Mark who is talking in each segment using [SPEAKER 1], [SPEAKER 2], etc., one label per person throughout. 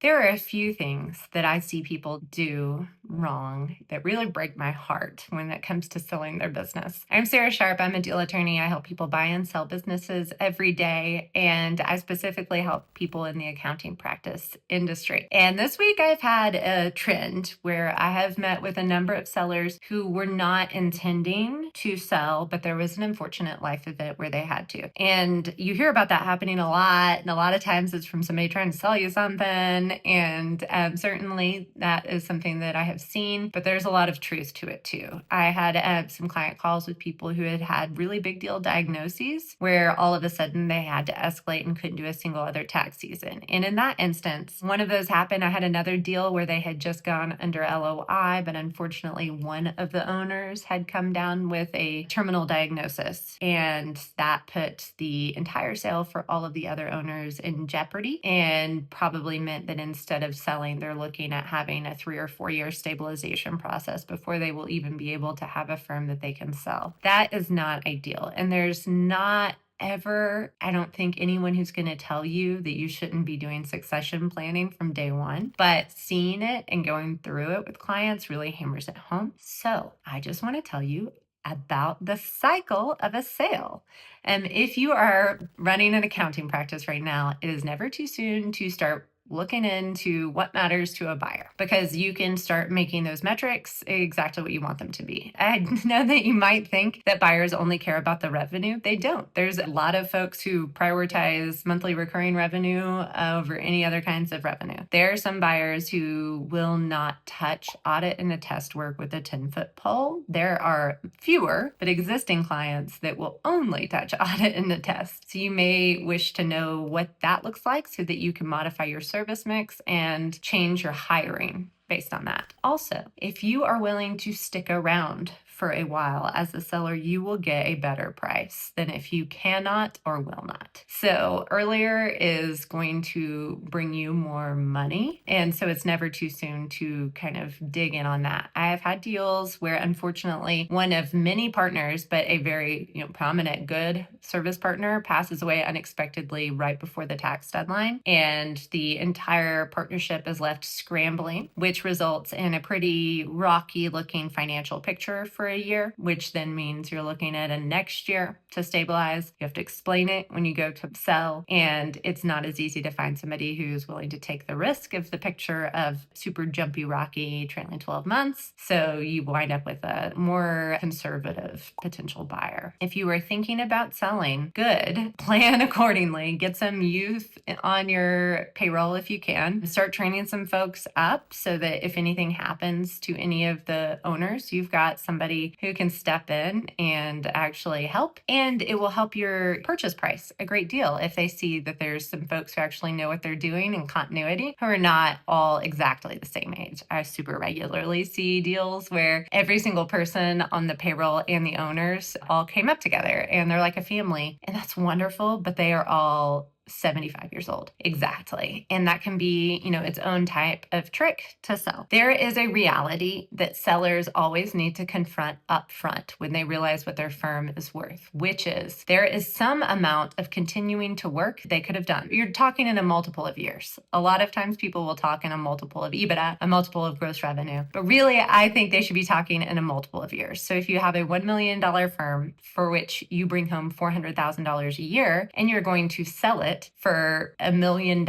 [SPEAKER 1] There are a few things that I see people do wrong that really break my heart when it comes to selling their business. I'm Sarah Sharp. I'm a deal attorney. I help people buy and sell businesses every day, and I specifically help people in the accounting practice industry. And this week I've had a trend where I have met with a number of sellers who were not intending to sell, but there was an unfortunate life event where they had to. And you hear about that happening a lot, and a lot of times it's from somebody trying to sell you something. And certainly that is something that I have seen, but there's a lot of truth to it too. I had some client calls with people who had had really big deal diagnoses where all of a sudden they had to escalate and couldn't do a single other tax season. And in that instance, one of those happened. I had another deal where they had just gone under LOI, but unfortunately one of the owners had come down with a terminal diagnosis, and that put the entire sale for all of the other owners in jeopardy, and probably meant that instead of selling, they're looking at having a 3 or 4 year stabilization process before they will even be able to have a firm that they can sell. That is not ideal. And there's not ever, I don't think, anyone who's going to tell you that you shouldn't be doing succession planning from day one, but seeing it and going through it with clients really hammers it home. So I just want to tell you about the cycle of a sale. And if you are running an accounting practice right now, it is never too soon to start looking into what matters to a buyer, because you can start making those metrics exactly what you want them to be. I know that you might think that buyers only care about the revenue. They don't. There's a lot of folks who prioritize monthly recurring revenue over any other kinds of revenue. There are some buyers who will not touch audit and attest work with a 10-foot pole. There are fewer, but existing clients that will only touch audit and attest. So you may wish to know what that looks like so that you can modify your service mix and change your hiring based on that. Also, if you are willing to stick around for a while as a seller, you will get a better price than if you cannot or will not. So earlier is going to bring you more money. And so it's never too soon to kind of dig in on that. I have had deals where unfortunately one of many partners, but a very prominent good service partner, passes away unexpectedly right before the tax deadline. And the entire partnership is left scrambling, which results in a pretty rocky looking financial picture for a year, which then means you're looking at a next year to stabilize. You have to explain it when you go to sell, and it's not as easy to find somebody who's willing to take the risk of the picture of super jumpy, rocky trailing 12 months. So you wind up with a more conservative potential buyer. If you are thinking about selling, good, plan accordingly. Get some youth on your payroll if you can. Start training some folks up so that if anything happens to any of the owners, you've got somebody who can step in and actually help. And it will help your purchase price a great deal if they see that there's some folks who actually know what they're doing and continuity, who are not all exactly the same age. I super regularly see deals where every single person on the payroll and the owners all came up together and they're like a family. And that's wonderful, but they are all 75 years old. Exactly. And that can be, its own type of trick to sell. There is a reality that sellers always need to confront upfront when they realize what their firm is worth, which is there is some amount of continuing to work they could have done. You're talking in a multiple of years. A lot of times people will talk in a multiple of EBITDA, a multiple of gross revenue, but really I think they should be talking in a multiple of years. So if you have a $1 million firm for which you bring home $400,000 a year and you're going to sell it for $1 million,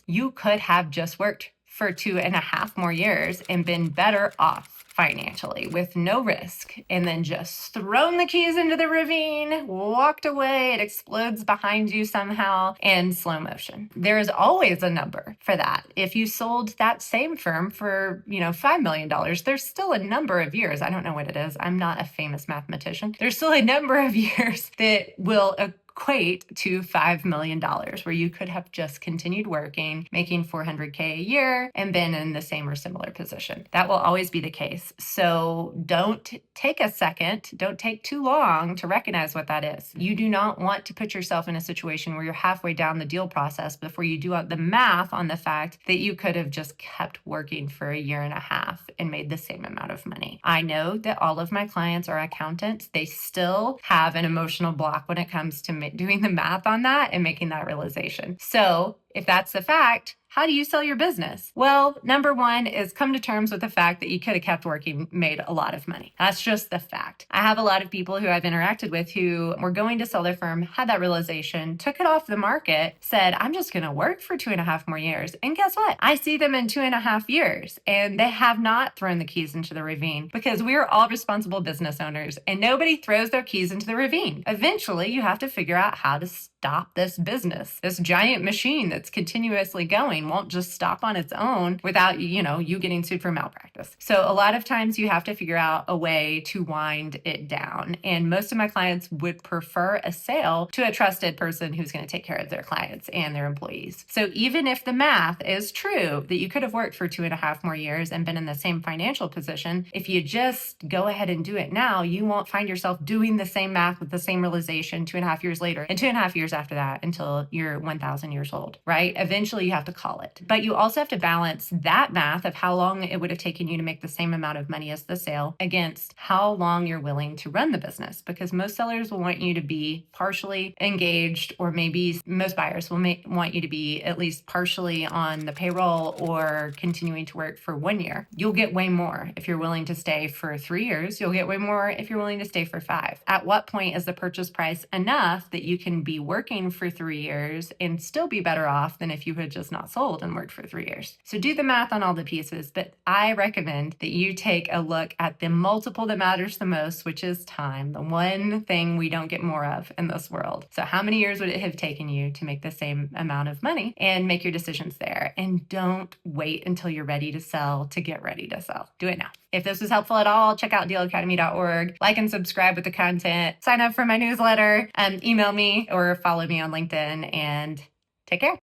[SPEAKER 1] you could have just worked for 2.5 more years and been better off financially with no risk, and then just thrown the keys into the ravine, walked away, it explodes behind you somehow in slow motion. There is always a number for that. If you sold that same firm for, $5 million, there's still a number of years. I don't know what it is. I'm not a famous mathematician. There's still a number of years that will equate to $5 million, where you could have just continued working, making $400K a year, and been in the same or similar position. That will always be the case. So don't take a second, don't take too long to recognize what that is. You do not want to put yourself in a situation where you're halfway down the deal process before you do the math on the fact that you could have just kept working for 1.5 years and made the same amount of money. I know that all of my clients are accountants. They still have an emotional block when it comes to doing the math on that and making that realization. So if that's the fact, How do you sell your business? Well, number one is come to terms with the fact that you could have kept working, made a lot of money. That's just the fact. I have a lot of people who I've interacted with who were going to sell their firm, had that realization, took it off the market, said, I'm just going to work for 2.5 more years. And guess what? I see them in 2.5 years and they have not thrown the keys into the ravine, because we are all responsible business owners and nobody throws their keys into the ravine. Eventually, you have to figure out how to stop this business. This giant machine that's continuously going won't just stop on its own without, you getting sued for malpractice. So a lot of times you have to figure out a way to wind it down. And most of my clients would prefer a sale to a trusted person who's going to take care of their clients and their employees. So even if the math is true that you could have worked for 2.5 more years and been in the same financial position, if you just go ahead and do it now, you won't find yourself doing the same math with the same realization 2.5 years later and 2.5 years after that until you're 1,000 years old, right? Eventually you have to call it. But you also have to balance that math of how long it would have taken you to make the same amount of money as the sale against how long you're willing to run the business, because most sellers will want you to be partially engaged, or maybe most buyers will want you to be at least partially on the payroll or continuing to work for 1 year. You'll get way more if you're willing to stay for 3 years. You'll get way more if you're willing to stay for 5. At what point is the purchase price enough that you can be working for 3 years and still be better off than if you had just not sold and worked for 3 years? So do the math on all the pieces, but I recommend that you take a look at the multiple that matters the most, which is time, the one thing we don't get more of in this world. So how many years would it have taken you to make the same amount of money? And make your decisions there. And don't wait until you're ready to sell to get ready to sell. Do it now. If this was helpful at all, check out dealacademy.org. Like and subscribe with the content. Sign up for my newsletter. Email me or follow me on LinkedIn, and take care.